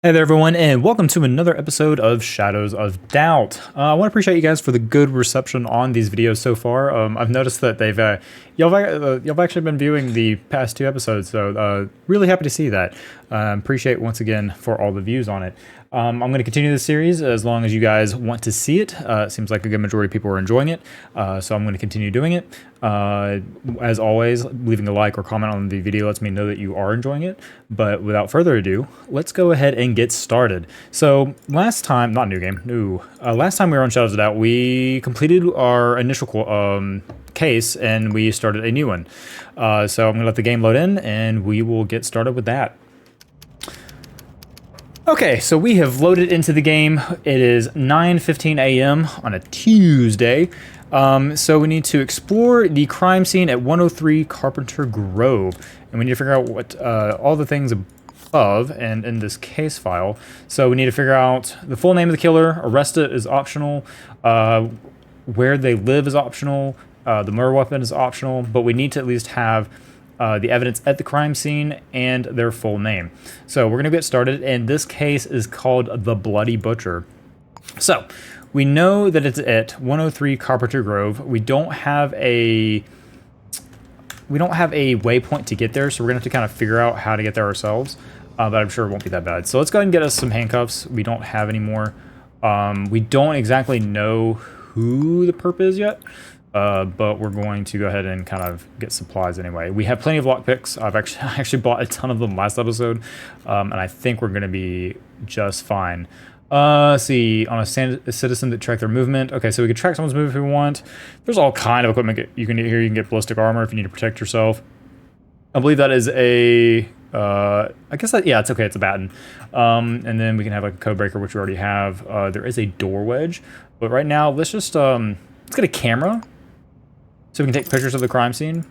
Hey there everyone, and welcome to another episode of Shadows of Doubt. I want to appreciate you guys for the good reception on these videos so far. I've noticed that y'all actually been viewing the past two episodes, so really happy to see that. Appreciate once again for all the views on it. I'm going to continue this series as long as you guys want to see it. It seems like a good majority of people are enjoying it, so I'm going to continue doing it. As always, leaving a like or comment on the video lets me know that you are enjoying it. But without further ado, let's go ahead and get started. So last time, not new game, new. Last time we were on Shadows of Doubt, we completed our initial case and we started a new one. So I'm going to let the game load in and we will get started with that. Okay, so we have loaded into the game. It is 9:15 a.m. on a Tuesday. So we need to explore the crime scene at 103 Carpenter Grove. And we need to figure out what all the things above and in this case file. So we need to figure out the full name of the killer, arrest it is optional, where they live is optional, the murder weapon is optional, but we need to at least have the evidence at the crime scene and their full name. So we're going to get started, and this case is called The Bloody Butcher. So we know that it's at 103 Carpenter Grove. We don't have a waypoint to get there, so we're going to have to kind of figure out how to get there ourselves, but I'm sure it won't be that bad. So let's go ahead and get us some handcuffs. We don't have any more. We don't exactly know who the perp is yet. But we're going to go ahead and kind of get supplies anyway. We have plenty of lockpicks. I actually bought a ton of them last episode, and I think we're going to be just fine. Let's see, on a citizen that track their movement. Okay, so we can track someone's movement if we want. There's all kind of equipment you can get here. You can get ballistic armor if you need to protect yourself. I believe that is a, I guess that, yeah, it's okay. It's a baton. And then we can have like a code breaker, which we already have. There is a door wedge, but right now let's just, let's get a camera. So we can take pictures of the crime scene.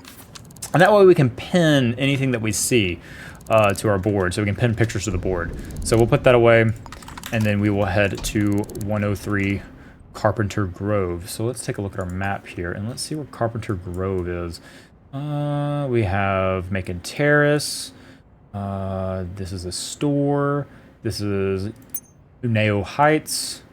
And that way we can pin anything that we see to our board. So we can pin pictures to the board. So we'll put that away. And then we will head to 103 Carpenter Grove. So let's take a look at our map here. And let's see where Carpenter Grove is. We have Macon Terrace. This is a store. This is Uneo Heights.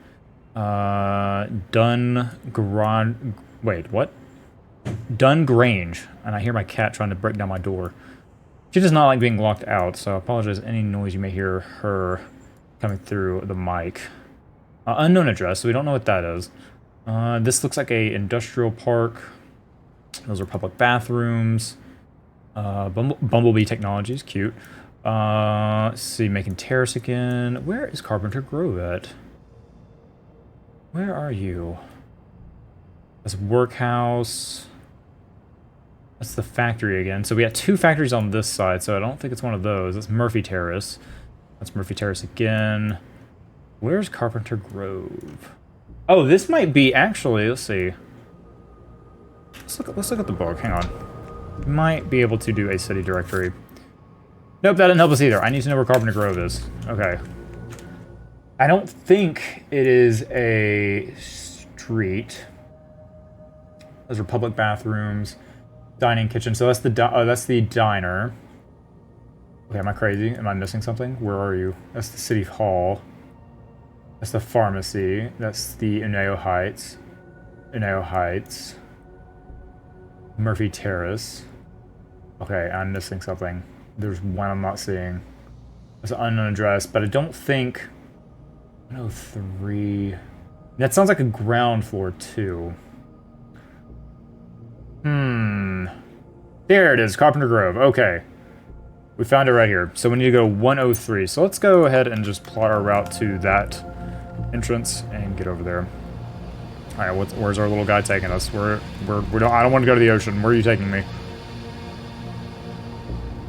Dunn Grange, and I hear my cat trying to break down my door. She does not like being locked out, so I apologize any noise you may hear her coming through the mic. Unknown address, so we don't know what that is. This looks like a industrial park. Those are public bathrooms. Bumblebee Technologies, cute. Let's see, Macon Terrace again. Where is Carpenter Grove at? Where are you? That's workhouse. That's the factory again. So we got two factories on this side, so I don't think it's one of those. That's Murphy Terrace. That's Murphy Terrace again. Where's Carpenter Grove? Oh, this might be actually, let's see. Let's look at the book. Hang on. We might be able to do a city directory. Nope, that didn't help us either. I need to know where Carpenter Grove is. Okay. I don't think it is a street. Those are public bathrooms, dining, kitchen. So that's the diner. Okay, am I crazy? Am I missing something? Where are you? That's the city hall. That's the pharmacy. That's the Uneo Heights. Uneo Heights. Murphy Terrace. Okay, I'm missing something. There's one I'm not seeing. It's an unknown address, but I don't think 103. That sounds like a ground floor too. There it is, Carpenter Grove. Okay. We found it right here. So we need to go 103. So let's go ahead and just plot our route to that entrance and get over there. All right, where's our little guy taking us? I don't want to go to the ocean. Where are you taking me?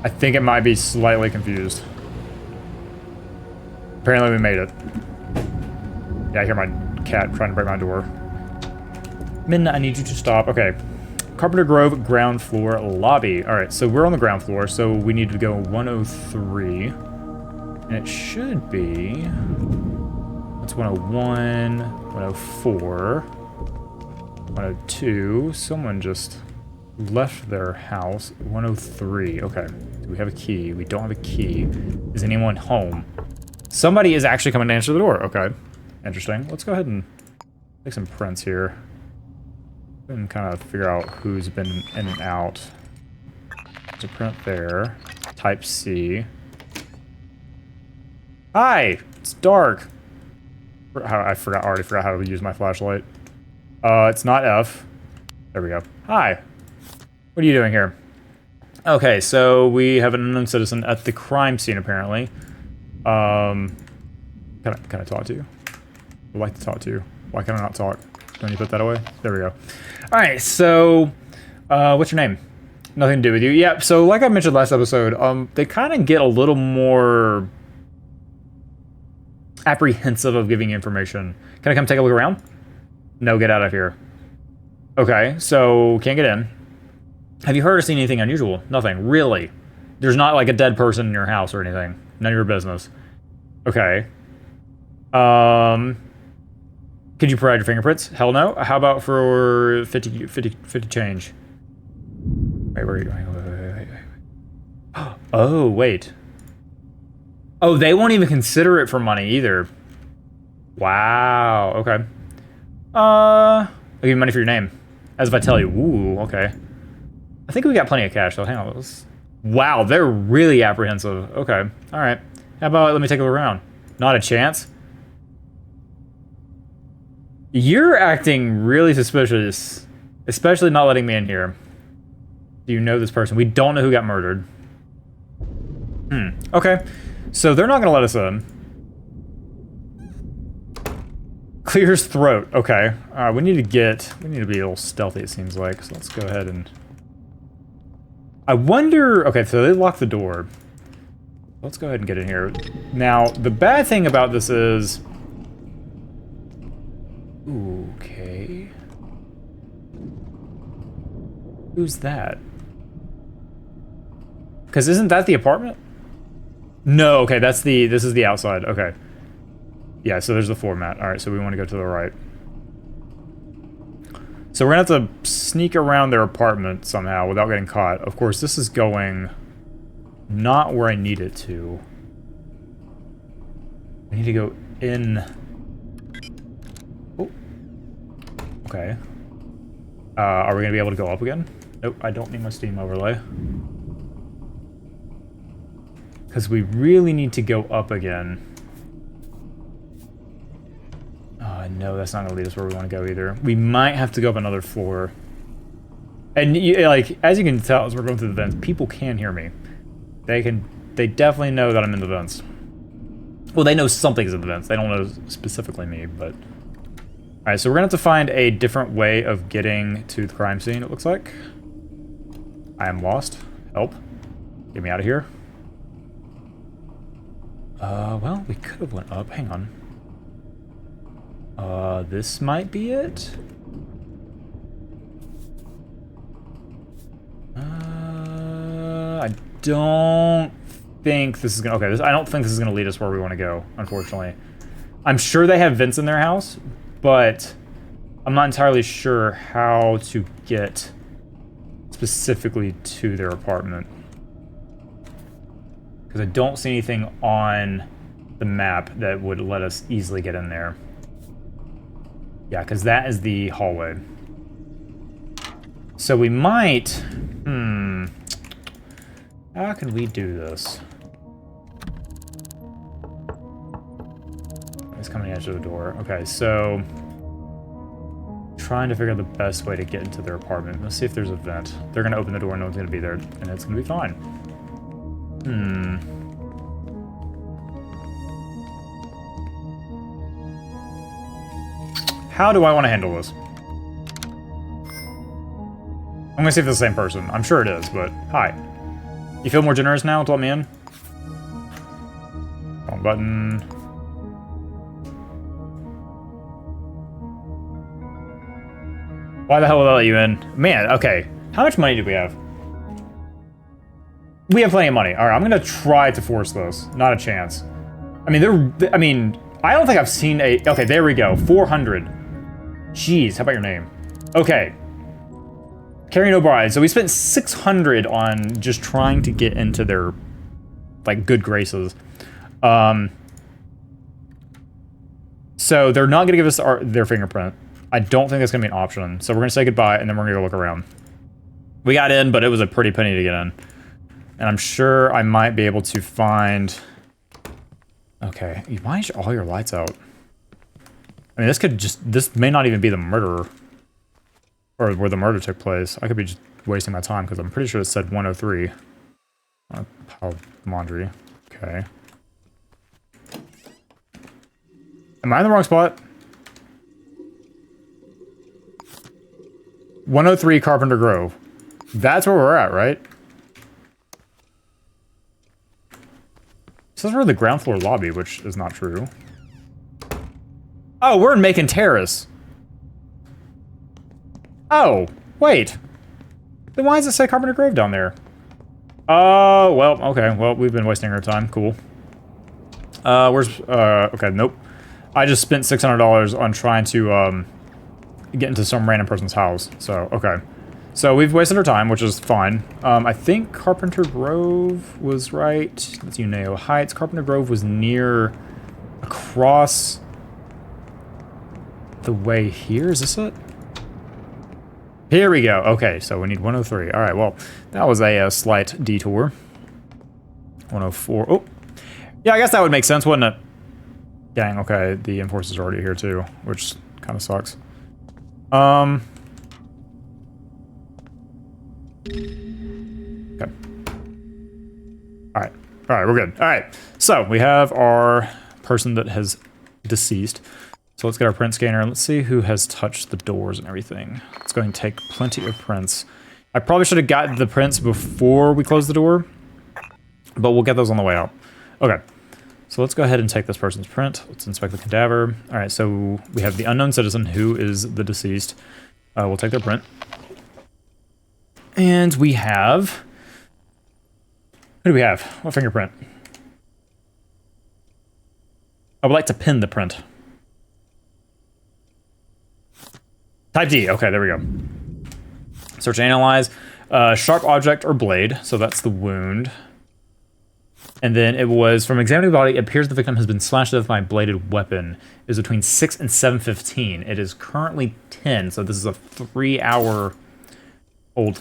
I think it might be slightly confused. Apparently we made it. Yeah, I hear my cat trying to break my door. Min, I need you to stop. Okay. Carpenter Grove ground floor lobby. All right, so we're on the ground floor, so we need to go 103. And it should be... That's 101, 104, 102. Someone just left their house. 103. Okay. Do we have a key? We don't have a key. Is anyone home? Somebody is actually coming to answer the door. Okay. Interesting. Let's go ahead and take some prints here. And kind of figure out who's been in and out. There's a print there. Type C. Hi! It's dark. I already forgot how to use my flashlight. It's not F. There we go. Hi. What are you doing here? Okay, so we have an unknown citizen at the crime scene, apparently. Can I talk to you? I'd like to talk to you. Why can I not talk? Can you put that away? There we go. Alright, so, what's your name? Nothing to do with you. Yeah, so like I mentioned last episode, they kind of get a little more apprehensive of giving information. Can I come take a look around? No, get out of here. Okay, so can't get in. Have you heard or seen anything unusual? Nothing. Really? There's not like a dead person in your house or anything. None of your business. Okay. Could you provide your fingerprints? Hell no. How about for 50 change? Wait, where are you? Wait. Oh, wait. Oh, they won't even consider it for money either. Wow. Okay. I'll give you money for your name. As if I tell you. Ooh, okay. I think we got plenty of cash, so hang on. Wow, they're really apprehensive. Okay. All right. How about let me take a look around? Not a chance? You're acting really suspicious. Especially not letting me in here. Do you know this person? We don't know who got murdered. Okay. So they're not going to let us in. Clears throat. Okay. We need to be a little stealthy, it seems like. So let's go ahead and... I wonder... Okay, so they locked the door. Let's go ahead and get in here. Now, the bad thing about this is... Okay. Who's that? Because isn't that the apartment? No, okay, this is the outside, okay. Yeah, so there's the floor mat. Alright, so we want to go to the right. So we're gonna have to sneak around their apartment somehow without getting caught. Of course, this is going not where I need it to. I need to go in. Oh. Okay. Are we gonna be able to go up again? Nope, I don't need my Steam overlay. Because we really need to go up again. No, that's not going to lead us where we want to go either. We might have to go up another floor. And, like, as you can tell, as we're going through the vents, people can hear me. They definitely know that I'm in the vents. Well, they know something's in the vents. They don't know specifically me, but... Alright, so we're going to have to find a different way of getting to the crime scene, it looks like. I am lost. Help. Get me out of here. Well, we could have went up. Hang on. This might be it? I don't think this is gonna... Okay, I don't think this is gonna lead us where we want to go, unfortunately. I'm sure they have vents in their house, but I'm not entirely sure how to get specifically to their apartment. Because I don't see anything on the map that would let us easily get in there. Yeah, because that is the hallway. So we might... How can we do this? It's coming to the door. Okay, so... Trying to figure out the best way to get into their apartment. Let's see if there's a vent. They're going to open the door, no one's going to be there, and it's going to be fine. How do I want to handle this? I'm going to see if it's the same person. I'm sure it is, but hi. You feel more generous now to let me in? Wrong button. Why the hell would I let you in? Man, okay. How much money do we have? We have plenty of money. All right, I'm going to try to force this. Not a chance. I mean, I don't think I've seen a... Okay, there we go. 400. Jeez, how about your name? Okay. Carry no bride. So we spent 600 on just trying to get into their, like, good graces. So they're not going to give us their fingerprint. I don't think that's going to be an option. So we're going to say goodbye, and then we're going to go look around. We got in, but it was a pretty penny to get in. And I'm sure I might be able to find... Okay, why is all your lights out? I mean, this may not even be the murderer. Or where the murder took place. I could be just wasting my time, because I'm pretty sure it said 103. Pile of laundry. Okay. Am I in the wrong spot? 103 Carpenter Grove. That's where we're at, right? This is really the ground floor lobby, which is not true. Oh, we're in Macon Terrace. Oh, wait. Then why does it say Carpenter Grove down there? Oh, well, okay. Well, we've been wasting our time. Cool. Okay, nope. I just spent $600 on trying to, get into some random person's house. So, okay. So we've wasted our time, which is fine. I think Carpenter Grove was right. That's Uneo Heights. Carpenter Grove was near across the way here. Is this it? Here we go. Okay, so we need 103. All right, well, that was a slight detour. 104. Oh, yeah, I guess that would make sense, wouldn't it? Dang, okay, the enforcer's already here too, which kind of sucks. Okay. Alright, we're good. Alright, so we have our person that has deceased. So let's get our print scanner and let's see who has touched the doors and everything. Let's go ahead and take plenty of prints. I probably should have gotten the prints before we close the door, but we'll get those on the way out. Okay. So let's go ahead and take this person's print. Let's inspect the cadaver. All right, so we have the unknown citizen who is the deceased. We'll take their print. And we have... Who do we have? What fingerprint? I would like to pin the print. Type D. Okay, there we go. Search and analyze. Sharp object or blade. So that's the wound. And then it was, from examining the body, it appears the victim has been slashed to death by a bladed weapon. It was between 6 and 7:15. It is currently 10, so this is a 3-hour-old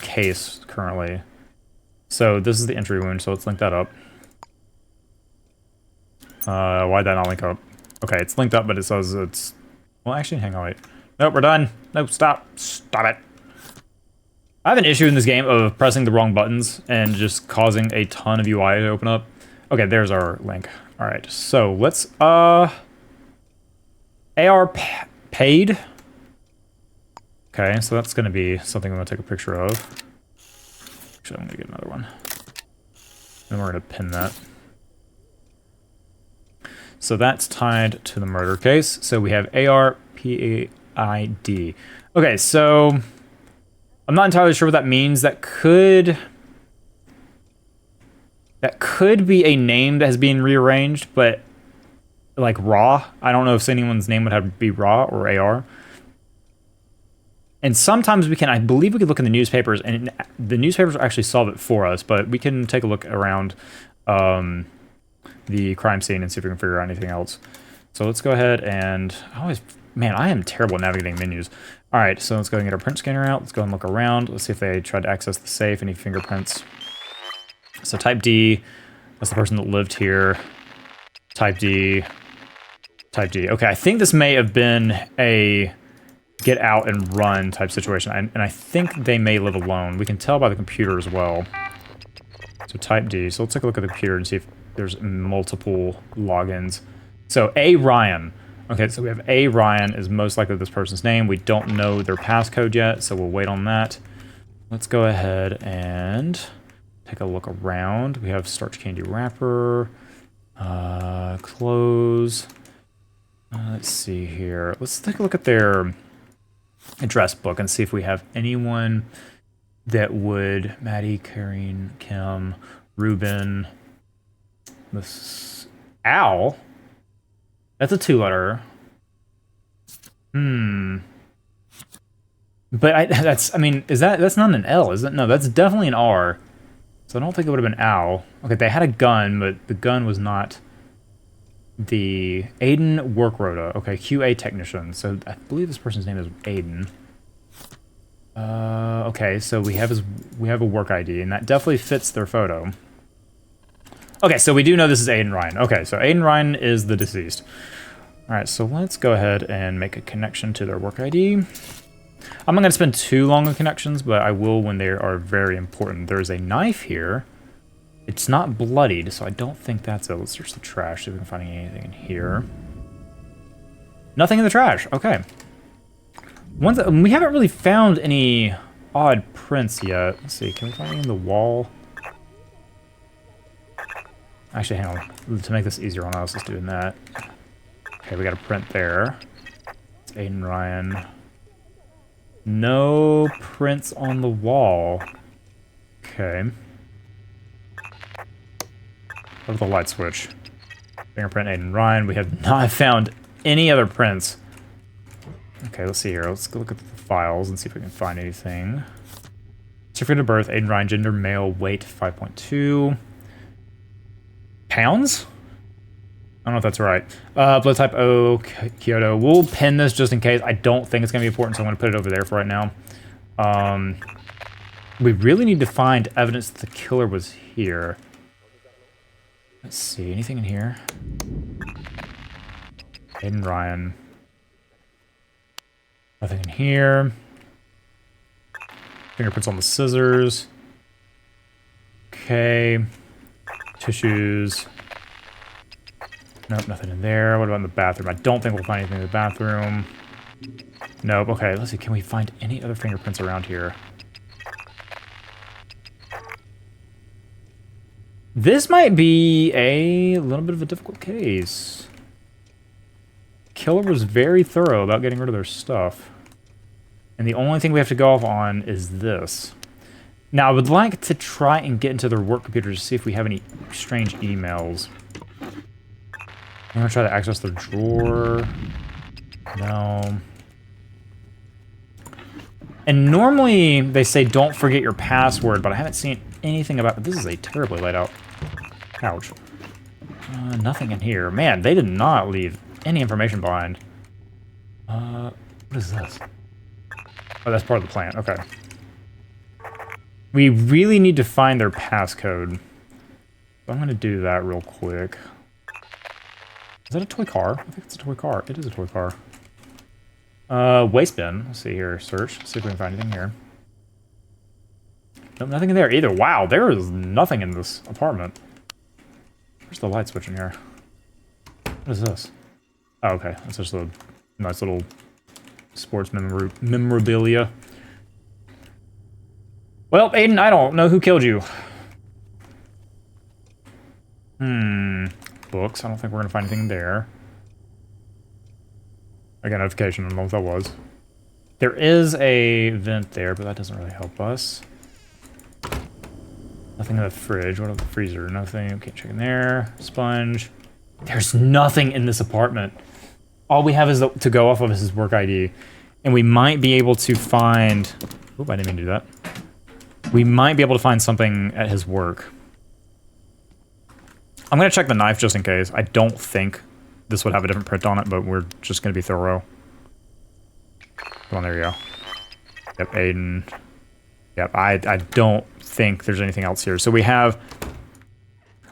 case currently. So this is the entry wound, so let's link that up. Why'd that not link up? Okay, it's linked up, but it says it's... Well, actually, hang on, wait. Nope, we're done. Nope, stop. Stop it. I have an issue in this game of pressing the wrong buttons and just causing a ton of UI to open up. Okay, there's our link. All right, so let's, AR paid. Okay, so that's gonna be something I'm gonna take a picture of. Actually, I'm gonna get another one. And we're gonna pin that. So that's tied to the murder case. So we have AR PAID. Okay, so I'm not entirely sure what that means. That could be a name that has been rearranged, but like Raw. I don't know if anyone's name would have to be Raw or AR. And sometimes we can, I believe we could look in the newspapers, and the newspapers actually solve it for us, but we can take a look around the crime scene and see if we can figure out anything else. So let's go ahead and, man, I am terrible at navigating menus. All right, so let's go and get our print scanner out. Let's go and look around. Let's see if they tried to access the safe, any fingerprints. So type D, that's the person that lived here. Type D, type D. Okay, I think this may have been a get out and run type situation, and I think they may live alone. We can tell by the computer as well. So type D. So let's take a look at the computer and see if there's multiple logins. So A Ryan. Okay, so we have A Ryan is most likely this person's name. We don't know their passcode yet, so we'll wait on that. Let's go ahead and take a look around. We have starch candy wrapper, clothes. Let's see here. Let's take a look at their address book and see if we have anyone that would, Maddie, Karine, Kim, Ruben, this Al. That's a 2-letter. But I mean, that's not an L, is it? No, that's definitely an R. So I don't think it would have been Al. Okay, they had a gun, but the gun was not The Aiden work rota. Okay, QA technician. So I believe this person's name is Aiden. Okay, so we have a work ID, and that definitely fits their photo. Okay, so we do know this is Aiden Ryan. Okay, so Aiden Ryan is the deceased. All right, so let's go ahead and make a connection to their work ID. I'm not going to spend too long on connections, but I will when they are very important. There's a knife here. It's not bloodied, so I don't think that's it. Let's search the trash, see if we can find anything in here. Nothing in the trash. Okay. We haven't really found any odd prints yet. Let's see, can we find any in the wall? Actually, hang on. To make this easier on us, let's do that. Okay, we got a print there. It's Aiden Ryan. No prints on the wall. Okay. What about the light switch? Fingerprint Aiden Ryan. We have not found any other prints. Okay, let's see here. Let's go look at the files and see if we can find anything. Certificate of birth, Aiden Ryan, gender male, weight 5.2 pounds? I don't know if that's right. Blood type O, Kyoto. We'll pin this just in case. I don't think it's going to be important, so I'm going to put it over there for right now. We really need to find evidence that the killer was here. Let's see, anything in here? Aiden Ryan. Nothing in here. Fingerprints on the scissors. Okay. Tissues. Nope, nothing in there. What about in the bathroom? I don't think we'll find anything in the bathroom. Nope. Okay, let's see. Can we find any other fingerprints around here? This might be a little bit of a difficult case. Killer was very thorough about getting rid of their stuff. And the only thing we have to go off on is this. Now, I would like to try and get into their work computer to see if we have any strange emails. I'm going to try to access their drawer. No. And normally they say don't forget your password, but I haven't seen anything about it. This is a terribly laid out couch. Nothing in here. Man, they did not leave any information behind. What is this? Oh, that's part of the plant. Okay. We really need to find their passcode. So I'm going to do that real quick. Is that a toy car? I think it's a toy car. It is a toy car. Waste bin. Let's see here. Search. See if we can find anything here. Nope, nothing in there either. Wow, there is nothing in this apartment. Where's the light switch in here? What is this? Oh, okay. That's just a nice little sports memorabilia. Well, Aiden, I don't know who killed you. Books. I don't think we're going to find anything there. I got a notification. I don't know what that was. There is a vent there, but that doesn't really help us. Nothing in the fridge. What about the freezer? Nothing. Can't check in there. Sponge. There's nothing in this apartment. All we have is to go off of is his work ID. And we might be able to find... Oop, I didn't mean to do that. We might be able to find something at his work. I'm going to check the knife just in case. I don't think this would have a different print on it, but we're just going to be thorough. Come on, there you go. Yep, Aiden. Yep, I don't think there's anything else here. So we have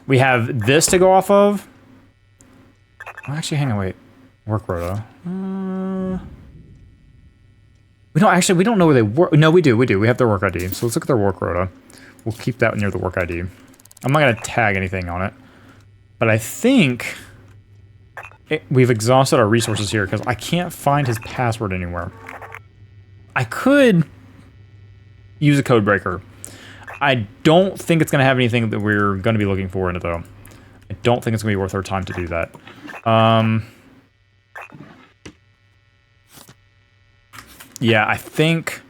this to go off of. Oh, actually, hang on, wait. Work rota. We don't know where they work. No, we do. We have their work ID. So let's look at their work rota. We'll keep that near the work ID. I'm not going to tag anything on it. But I think we've exhausted our resources here because I can't find his password anywhere. I could use a code breaker. I don't think it's going to have anything that we're going to be looking for in it, though. I don't think it's going to be worth our time to do that. Yeah, I think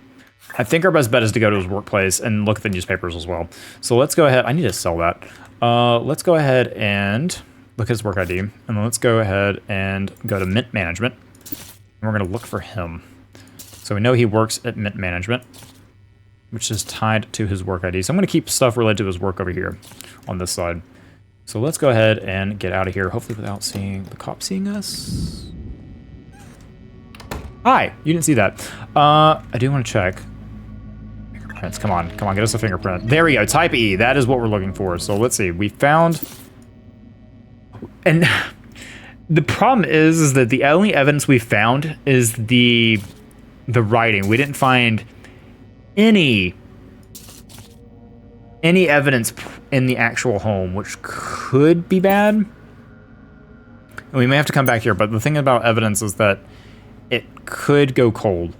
our best bet is to go to his workplace and look at the newspapers as well. So let's go ahead. I need to sell that. Let's go ahead and look at his work ID. And then let's go ahead and go to Mint Management. And we're going to look for him. So we know he works at Mint Management, which is tied to his work ID. So I'm going to keep stuff related to his work over here on this side. So let's go ahead and get out of here, hopefully without seeing the cop seeing us. Hi, you didn't see that. I do want to check. Fingerprints, come on, get us a fingerprint. There we go, type E, that is what we're looking for. So let's see, we found, and the problem is that the only evidence we found is the writing. We didn't find any evidence in the actual home, which could be bad. And we may have to come back here, but the thing about evidence is that it could go cold.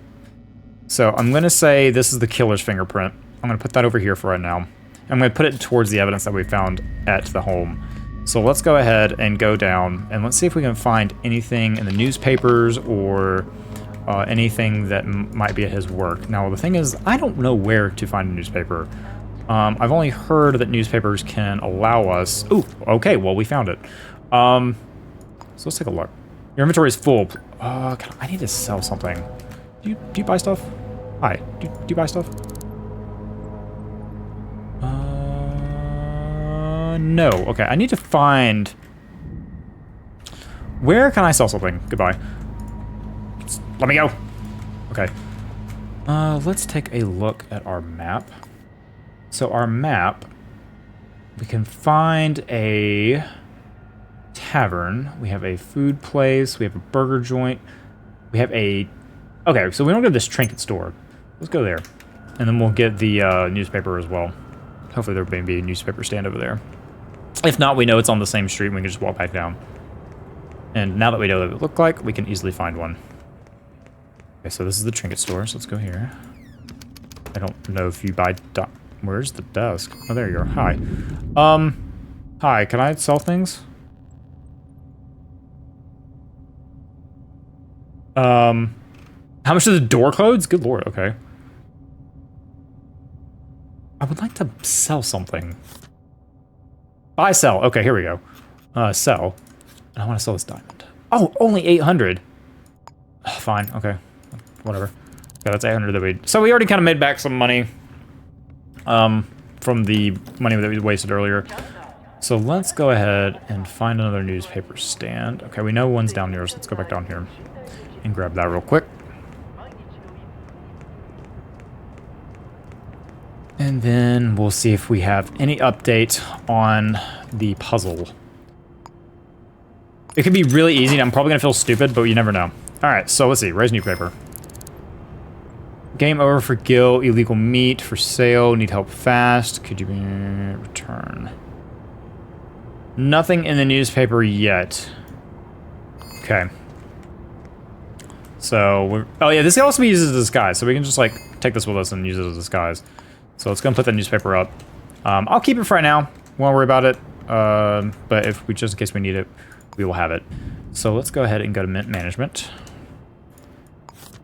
So I'm going to say this is the killer's fingerprint. I'm going to put that over here for right now. I'm going to put it towards the evidence that we found at the home. So let's go ahead and go down, and let's see if we can find anything in the newspapers or anything that might be at his work. Now, the thing is, I don't know where to find a newspaper. I've only heard that newspapers can allow us... Ooh, okay, well, we found it. So let's take a look. Your inventory is full. God, I need to sell something. Do you buy stuff? Hi, do you buy stuff? No. Okay, I need to find... Where can I sell something? Goodbye. Let me go. Okay. Let's take a look at our map. So our map, we can find a tavern. We have a food place. We have a burger joint. We have a... Okay, so we don't go to this trinket store. Let's go there. And then we'll get the newspaper as well. Hopefully there may be a newspaper stand over there. If not, we know it's on the same street and we can just walk back down. And now that we know what it looked like, we can easily find one. Okay, so this is the trinket store, so let's go here. I don't know if you buy... Where's the desk? Oh, there you are. Hi. Hi, can I sell things? How much are the door codes? Good lord, okay. I would like to sell something. Buy, sell. Okay, here we go. Sell. And I want to sell this diamond. Oh, only 800. Fine, okay. Whatever. Yeah, that's 800 that we... So we already kind of made back some money. From the money that we wasted earlier. So let's go ahead and find another newspaper stand. Okay, we know one's down here, so let's go back down here and grab that real quick. And then we'll see if we have any update on the puzzle. It could be really easy, and I'm probably gonna feel stupid, but you never know. Alright, so let's see, raise newspaper. Game over for Gil, illegal meat for sale, need help fast. Could you return? Nothing in the newspaper yet. Okay. So, oh yeah, this can also be used as a disguise, so we can just like take this with us and use it as a disguise. So let's go and put the newspaper up. I'll keep it for right now, won't worry about it. But if we, just in case we need it, we will have it. So let's go ahead and go to Mint Management.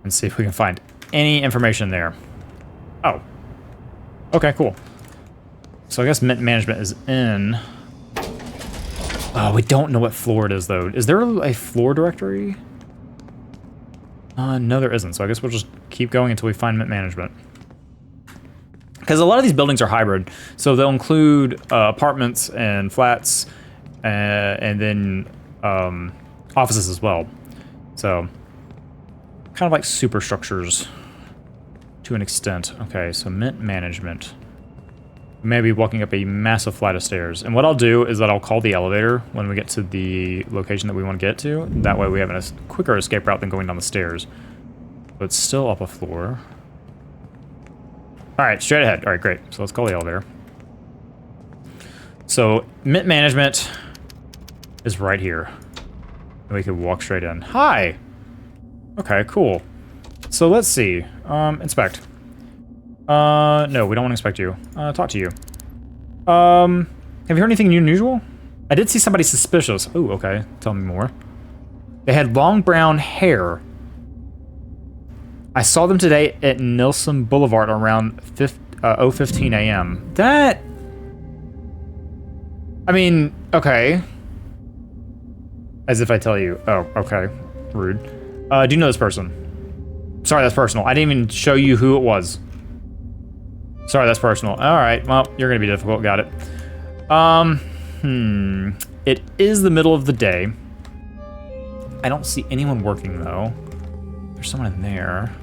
And see if we can find any information there. Oh. Okay, cool. So I guess Mint Management is in. Oh, we don't know what floor it is, though. Is there a floor directory? No, there isn't. So I guess we'll just keep going until we find Mint Management. Because a lot of these buildings are hybrid. So they'll include apartments and flats and then offices as well. So kind of like superstructures to an extent. Okay, so Mint Management. Maybe walking up a massive flight of stairs. And what I'll do is that I'll call the elevator when we get to the location that we want to get to. That way we have a quicker escape route than going down the stairs. But it's still up a floor. Alright, straight ahead. Alright, great. So let's call the elevator. So, Mint Management is right here. And we can walk straight in. Hi! Okay, cool. So let's see. Inspect. No, we don't want to inspect you. Talk to you. Have you heard anything unusual? I did see somebody suspicious. Oh, okay. Tell me more. They had long brown hair. I saw them today at Nilsson Boulevard around 0:15 a.m. That... I mean, okay. As if I tell you. Oh, okay. Rude. Do you know this person? Sorry, that's personal. I didn't even show you who it was. Sorry, that's personal. Alright, well, you're gonna be difficult. Got it. It is the middle of the day. I don't see anyone working, though. There's someone in there.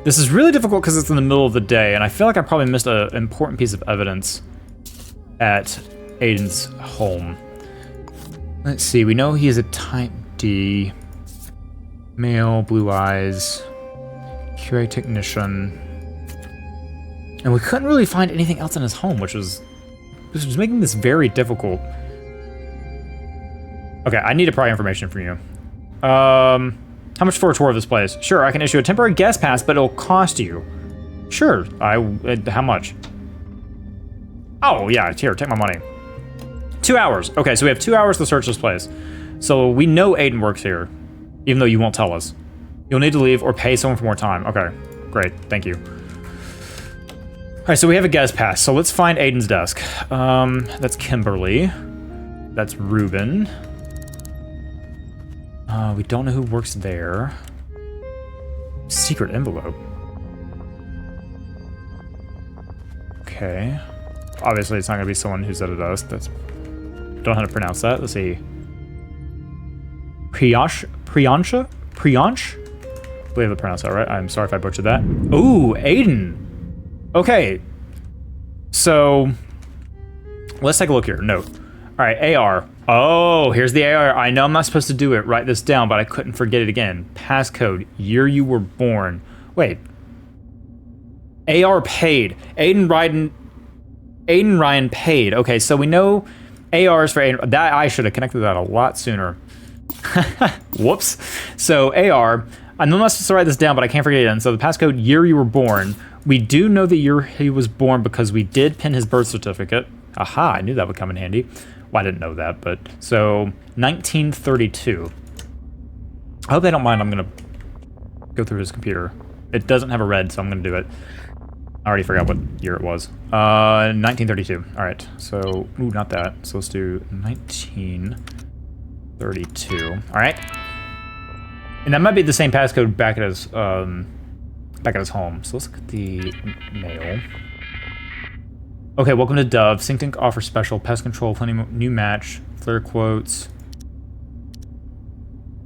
This is really difficult because it's in the middle of the day, and I feel like I probably missed an important piece of evidence at Aiden's home. Let's see, we know he is a type D. Male, blue eyes, QA technician. And we couldn't really find anything else in his home, which was making this very difficult. Okay, I need prior information from you. How much for a tour of this place? Sure, I can issue a temporary guest pass, but it'll cost you. Sure, how much? Oh, yeah, here, take my money. 2 hours. Okay, so we have 2 hours to search this place. So we know Aiden works here, even though you won't tell us. You'll need to leave or pay someone for more time. Okay, great, thank you. All right, so we have a guest pass. So let's find Aiden's desk. That's Kimberly. That's Ruben. We don't know who works there. Secret envelope. Okay. Obviously, it's not gonna be someone who's at a desk. Don't know how to pronounce that. Let's see. Priyansh? I believe I pronounced that right. I'm sorry if I butchered that. Ooh, Aiden. Okay. So, let's take a look here. Note. All right, AR. Oh, here's the AR. I know I'm not supposed to do it. Write this down, but I couldn't forget it again. Passcode. Year you were born. Wait. AR paid. Aiden Ryan paid. Okay, so we know AR is for Aiden. That I should have connected that a lot sooner. Whoops. So AR. I know I'm not supposed to write this down, but I can't forget it. And so the passcode year you were born. We do know the year he was born because we did pin his birth certificate. Aha, I knew that would come in handy. Well, I didn't know that, but so 1932. I hope they don't mind. I'm gonna go through his computer. It doesn't have a red, so I'm gonna do it. I already forgot what year it was. 1932. All right, so ooh, not that. So let's do 1932. All right, and that might be the same passcode back at his home. So let's look at the mail. Okay, welcome to Dove. SyncTink offers special pest control, plenty new match, clear quotes.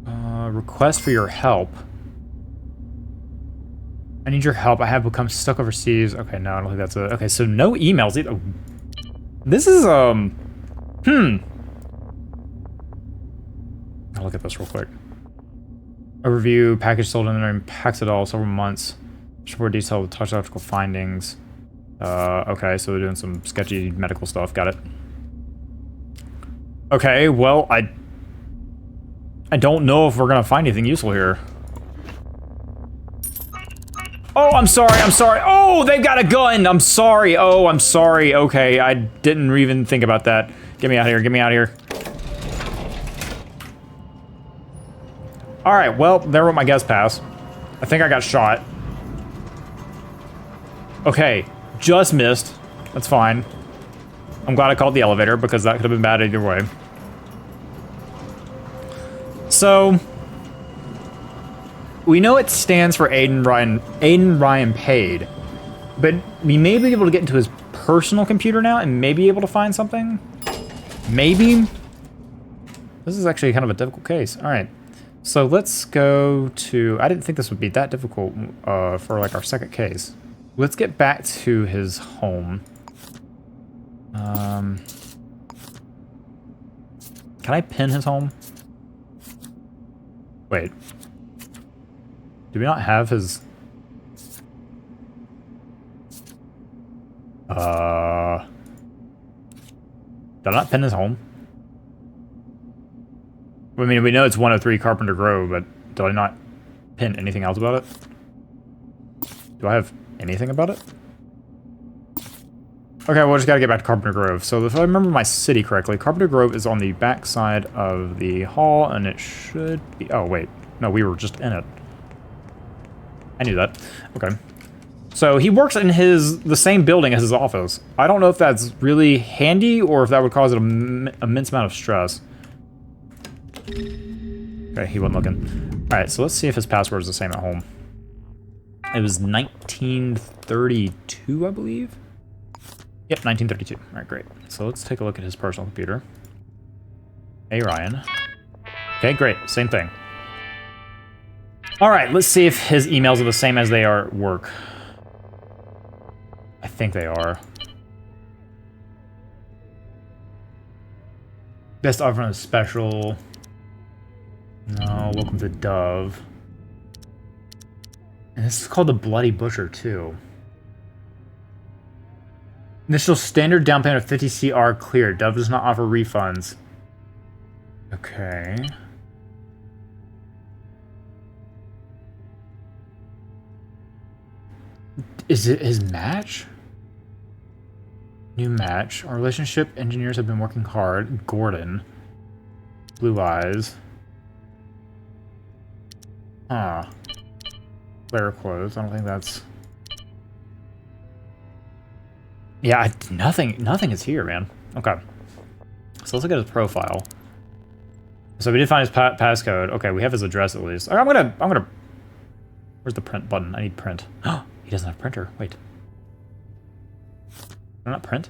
Request for your help. I need your help. I have become stuck overseas. Okay, no, I don't think that's it. Okay, so no emails either. This is, I'll look at this real quick. Overview, package sold in there in Paxidol, several months. Report detail with toxicological findings. Okay, so they're doing some sketchy medical stuff. Got it. Okay, well, I don't know if we're gonna find anything useful here. Oh, I'm sorry. Oh, they've got a gun. I'm sorry. Oh, I'm sorry. Okay, I didn't even think about that. Get me out of here. All right, well, there went my guest pass. I think I got shot. Okay. Just missed. That's fine. I'm glad I called the elevator because that could have been bad either way. So we know it stands for Aiden Ryan paid, but we may be able to get into his personal computer now and may be able to find something. Maybe. This is actually kind of a difficult case. All right. So let's go to, I didn't think this would be that difficult for like our second case. Let's get back to his home. Can I pin his home? Wait. Do we not have his... Did I not pin his home? I mean, we know it's 103 Carpenter Grove, but did I not pin anything else about it? Do I have anything about it? Okay, well, just gotta get back to Carpenter Grove. So if I remember my city correctly, Carpenter Grove is on the back side of the hall, and it should be... Oh, wait. No, we were just in it. I knew that. Okay. So he works in the same building as his office. I don't know if that's really handy or if that would cause an immense amount of stress. Okay, he wasn't looking. All right, so let's see if his password is the same at home. It was 1932, I believe. Yep, 1932. All right, great. So let's take a look at his personal computer. Hey, Ryan. Okay, great. Same thing. All right, let's see if his emails are the same as they are at work. I think they are. Best offer on a special. No, welcome to Dove. And this is called the Bloody Butcher, too. Initial standard down payment of 50 CR cleared. Dove does not offer refunds. Okay. Is it his match? New match. Our relationship engineers have been working hard. Gordon. Blue eyes. Huh. Player clothes. I don't think that's... Yeah, nothing is here, man. Okay. So let's look at his profile. So we did find his passcode. Okay, we have his address at least. I'm gonna... Where's the print button? I need print. He doesn't have printer. Wait. Can I not print?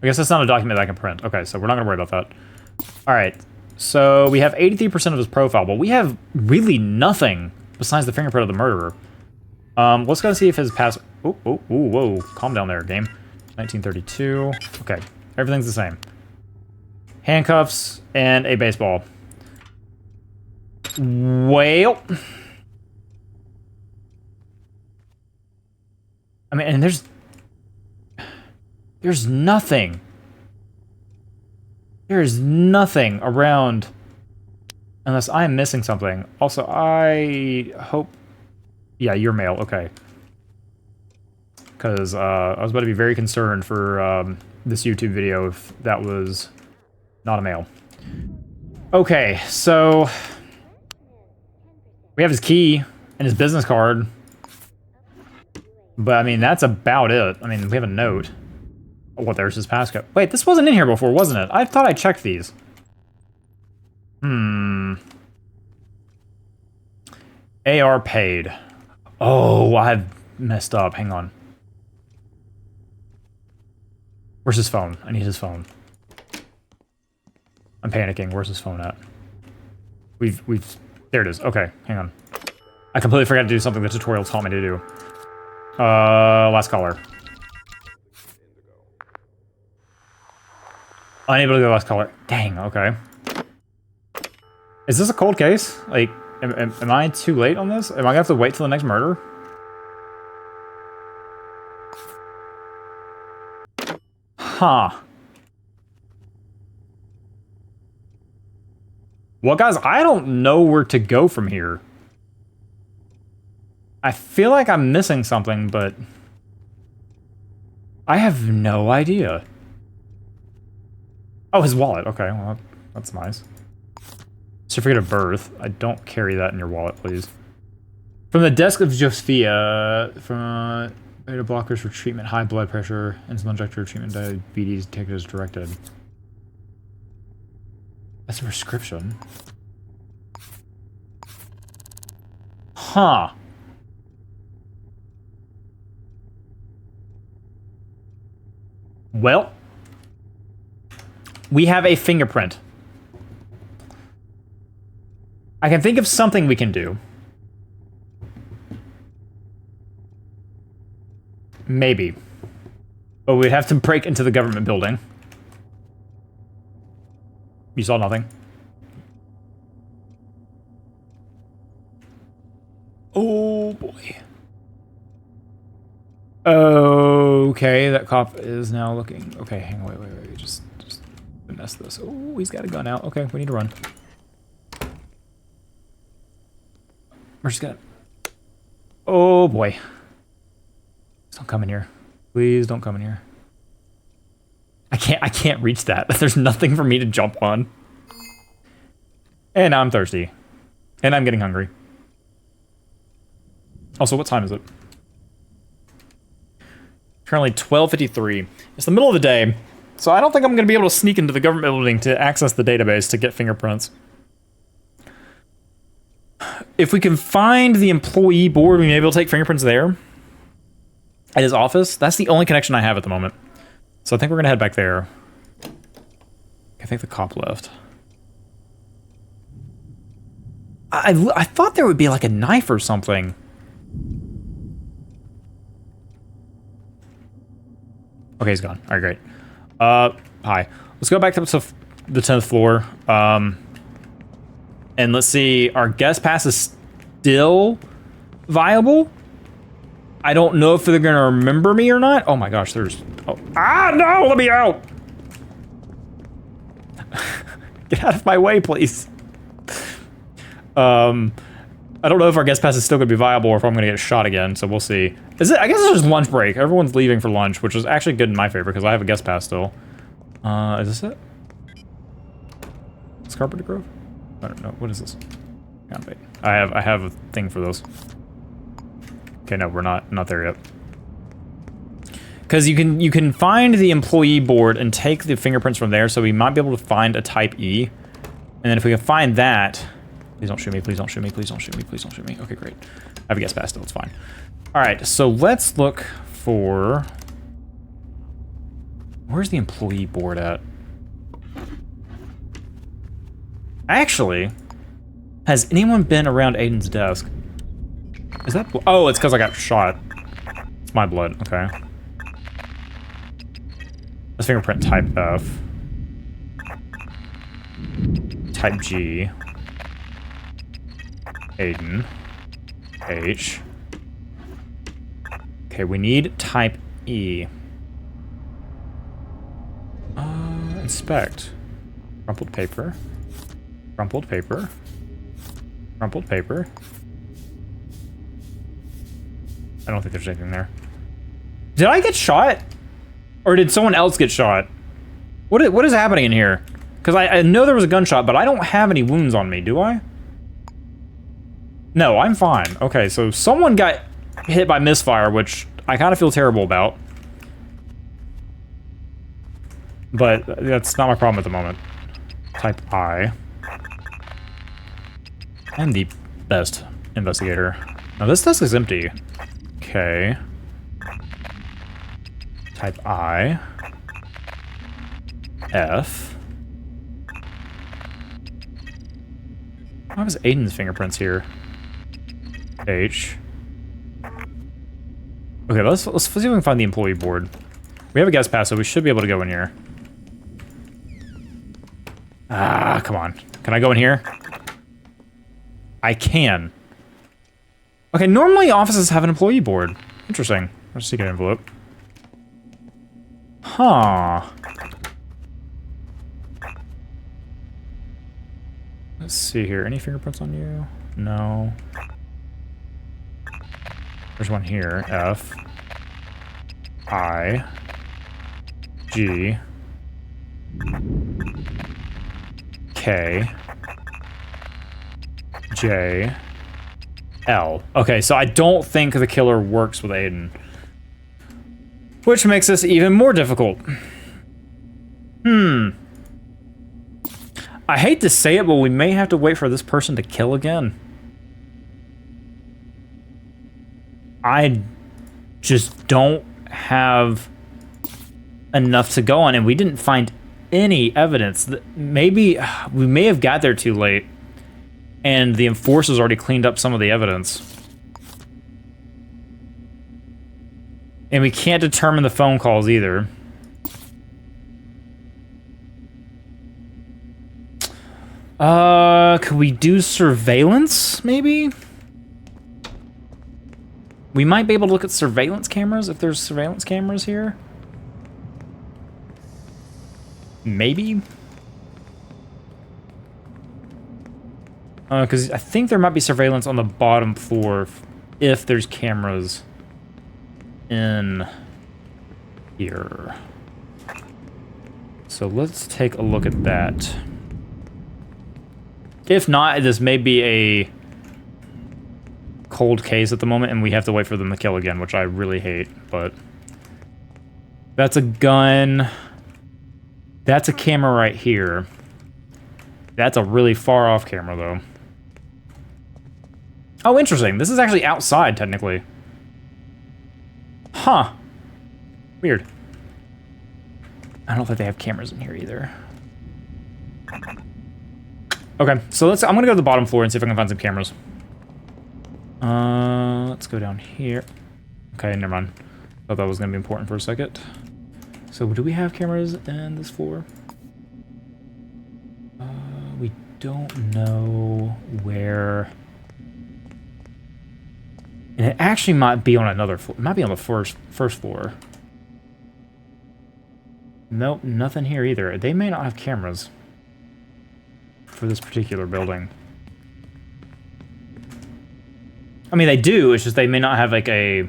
I guess that's not a document that I can print. Okay, so we're not gonna worry about that. All right. So we have 83% of his profile, but we have really nothing besides the fingerprint of the murderer. Let's go see if his pass... Whoa. Calm down there, game. 1932. Okay, everything's the same. Handcuffs and a baseball. Well... I mean, and there's nothing. There is nothing around unless I'm missing something. Also, I hope... Yeah, you're male. Okay. Because I was about to be very concerned for this YouTube video if that was not a male. Okay, so... We have his key and his business card. But, I mean, that's about it. I mean, we have a note. Oh, there's his passcode. Wait, this wasn't in here before, wasn't it? I thought I checked these. AR paid. Oh, I've messed up. Hang on. Where's his phone? I need his phone. I'm panicking. Where's his phone at? There it is. Okay, hang on. I completely forgot to do something the tutorial taught me to do. Last caller. Unable to go last caller. Dang, okay. Is this a cold case? Like, am I too late on this? Am I gonna have to wait till the next murder? Huh. Well, guys, I don't know where to go from here. I feel like I'm missing something, but I have no idea. Oh, his wallet. Okay, well, that's nice. Certificate of birth. I don't carry that in your wallet, please. From the desk of Josphia, from beta blockers for treatment, high blood pressure, insulin injector treatment, diabetes, take it as directed. That's a prescription. Huh. Well, we have a fingerprint. I can think of something we can do. Maybe. But we'd have to break into the government building. You saw nothing. Oh, boy. Okay, that cop is now looking... Okay, hang on, wait. Just finesse this. Oh, he's got a gun out. Okay, we need to run. We're just gonna... Oh, boy. Please don't come in here. Please don't come in here. I can't reach that. There's nothing for me to jump on. And now I'm thirsty. And I'm getting hungry. Also, what time is it? Currently 12:53. It's the middle of the day, so I don't think I'm going to be able to sneak into the government building to access the database to get fingerprints. If we can find the employee board, we may be able to take fingerprints there. At his office. That's the only connection I have at the moment. So I think we're gonna head back there. I think the cop left. I thought there would be like a knife or something. Okay, he's gone. All right, great. Hi. Let's go back to the 10th floor. And let's see, our guest pass is still viable. I don't know if they're gonna remember me or not. Oh my gosh, there's, oh, no, let me out. Get out of my way, please. I don't know if our guest pass is still gonna be viable or if I'm gonna get shot again, so we'll see. I guess it's just lunch break. Everyone's leaving for lunch, which is actually good in my favor because I have a guest pass still. Is this it? Is Carpenter Grove? I don't know. What is this? Can't wait. I have a thing for those. Okay, no, we're not there yet. Because you can find the employee board and take the fingerprints from there, so we might be able to find a type E. And then if we can find that, please don't shoot me, please don't shoot me, please don't shoot me, please don't shoot me. Okay, great. I have a guess pass still, it's fine. All right, so let's look for, where's the employee board at? Actually, has anyone been around Aiden's desk? Is that, oh, it's because I got shot. It's my blood, okay. Let's fingerprint type F. Type G. Aiden. H. Okay, we need type E. Inspect. Crumpled paper. Crumpled paper. Crumpled paper. I don't think there's anything there. Did I get shot? Or did someone else get shot? What is happening in here? Because I know there was a gunshot, but I don't have any wounds on me, do I? No, I'm fine. Okay, so someone got hit by misfire, which I kind of feel terrible about. But that's not my problem at the moment. Type I. I'm the best investigator. Now this desk is empty. Okay. Type I. F. Why was Aiden's fingerprints here? H. Okay, let's see if we can find the employee board. We have a guest pass, so we should be able to go in here. Ah, come on. Can I go in here? I can. Okay, normally offices have an employee board. Interesting. Let's see, get an envelope. Huh. Let's see here. Any fingerprints on you? No. There's one here. F. I. G. K. J. L. Okay, so I don't think the killer works with Aiden. Which makes this even more difficult. I hate to say it, but we may have to wait for this person to kill again. I just don't have enough to go on, and we didn't find any evidence. Maybe we may have got there too late, and the enforcers already cleaned up some of the evidence. And we can't determine the phone calls either. Could we do surveillance, maybe? We might be able to look at surveillance cameras if there's surveillance cameras here. Maybe? Because I think there might be surveillance on the bottom floor if there's cameras in here. So let's take a look at that. If not, this may be a cold case at the moment, and we have to wait for them to kill again, which I really hate, but... That's a gun. That's a camera right here. That's a really far off camera, though. Oh, interesting. This is actually outside, technically. Huh. Weird. I don't think they have cameras in here either. Okay, so I'm gonna go to the bottom floor and see if I can find some cameras. Let's go down here. Okay, never mind. Thought that was gonna be important for a second. So do we have cameras in this floor? We don't know where. And it actually might be on another floor. It might be on the first floor. Nope, nothing here either. They may not have cameras for this particular building. I mean, they do, it's just they may not have like a...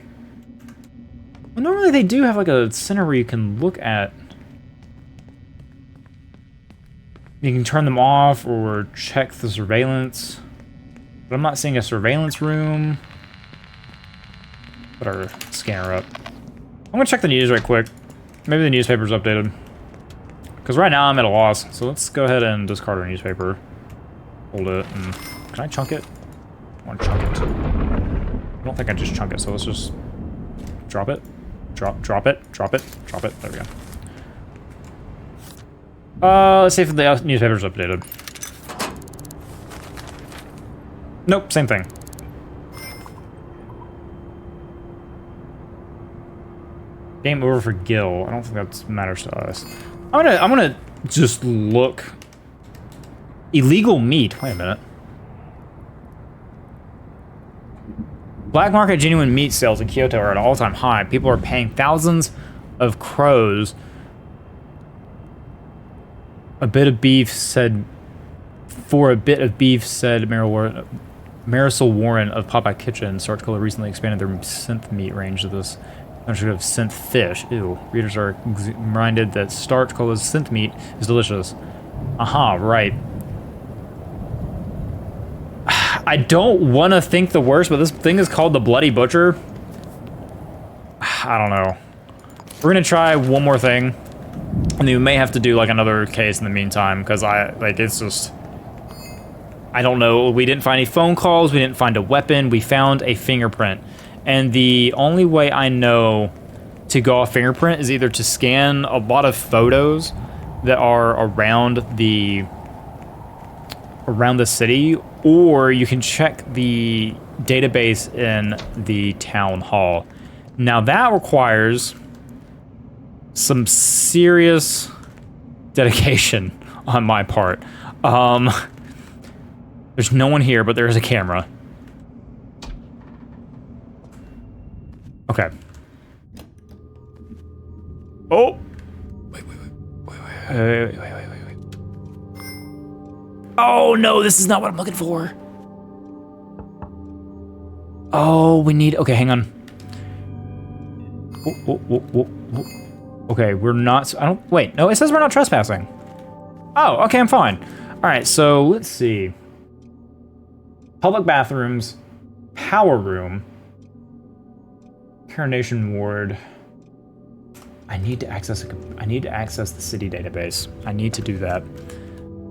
Well, normally they do have like a center where you can look at... You can turn them off or check the surveillance. But I'm not seeing a surveillance room. Put our scanner up. I'm gonna check the news right quick. Maybe the newspaper's updated. Because right now I'm at a loss. So let's go ahead and discard our newspaper. Hold it and... Can I chunk it? I want to chunk it. I don't think I just chunk it, so let's just... Drop it. Drop it. Drop it. Drop it. There we go. Let's see if the newspaper's updated. Nope, same thing. Game over for Gil. I don't think that matters to us. I'm gonna just look. Illegal meat. Wait a minute. Black market genuine meat sales in Kyoto are at an all-time high. People are paying thousands of crows. A bit of beef said. For a bit of beef, said Marisol Warren of Popeye Kitchen. Starch Cola recently expanded their synth meat range to this. Of synth fish. Ew. Readers are reminded that Starch Cola's synth meat is delicious. Aha, right. I don't want to think the worst, but this thing is called the Bloody Butcher. I don't know. We're gonna try one more thing, and then we may have to do like another case in the meantime, because it's just... I don't know. We didn't find any phone calls. We didn't find a weapon. We found a fingerprint. And the only way I know to go off fingerprint is either to scan a lot of photos that are around the city, or you can check the database in the town hall. Now that requires some serious dedication on my part. There's no one here, but there is a camera. Okay. Oh! Wait. Oh no, this is not what I'm looking for. Oh, we need... Okay, hang on. Okay, we're not... I don't... Wait, no, it says we're not trespassing. Oh, okay, I'm fine. Alright, so let's see. Public bathrooms. Power room. Coronation ward. I need to access the city database. I need to do that.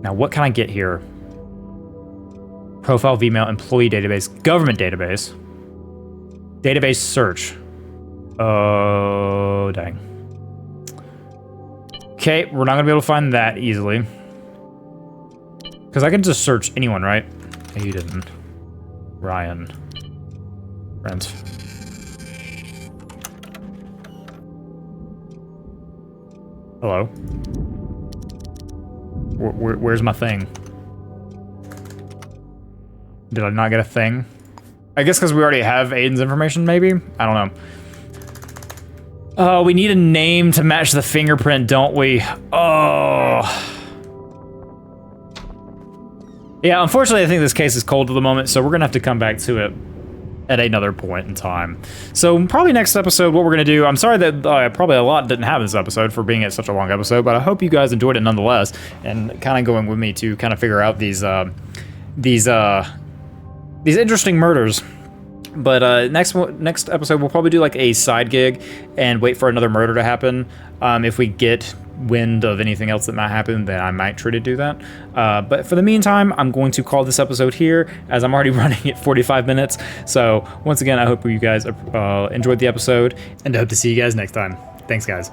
Now, what can I get here? Profile Vmail employee database, government database. Database search. Oh, dang. Okay, we're not gonna be able to find that easily. Because I can just search anyone, right? Aiden. Ryan. Brent. Hello? Where's my thing? Did I not get a thing? I guess because we already have Aiden's information, maybe? I don't know. Oh, we need a name to match the fingerprint, don't we? Oh. Yeah, unfortunately, I think this case is cold at the moment, so we're gonna have to come back to it at another point in time. So probably next episode, what we're gonna do, I'm sorry that probably a lot didn't happen this episode for being such a long episode, but I hope you guys enjoyed it nonetheless, and kind of going with me to kind of figure out these interesting murders. But next episode, we'll probably do like a side gig and wait for another murder to happen. If we get wind of anything else that might happen, then I might try to do that. But for the meantime, I'm going to call this episode here, as I'm already running at 45 minutes. So once again, I hope you guys enjoyed the episode, and I hope to see you guys next time. Thanks, guys.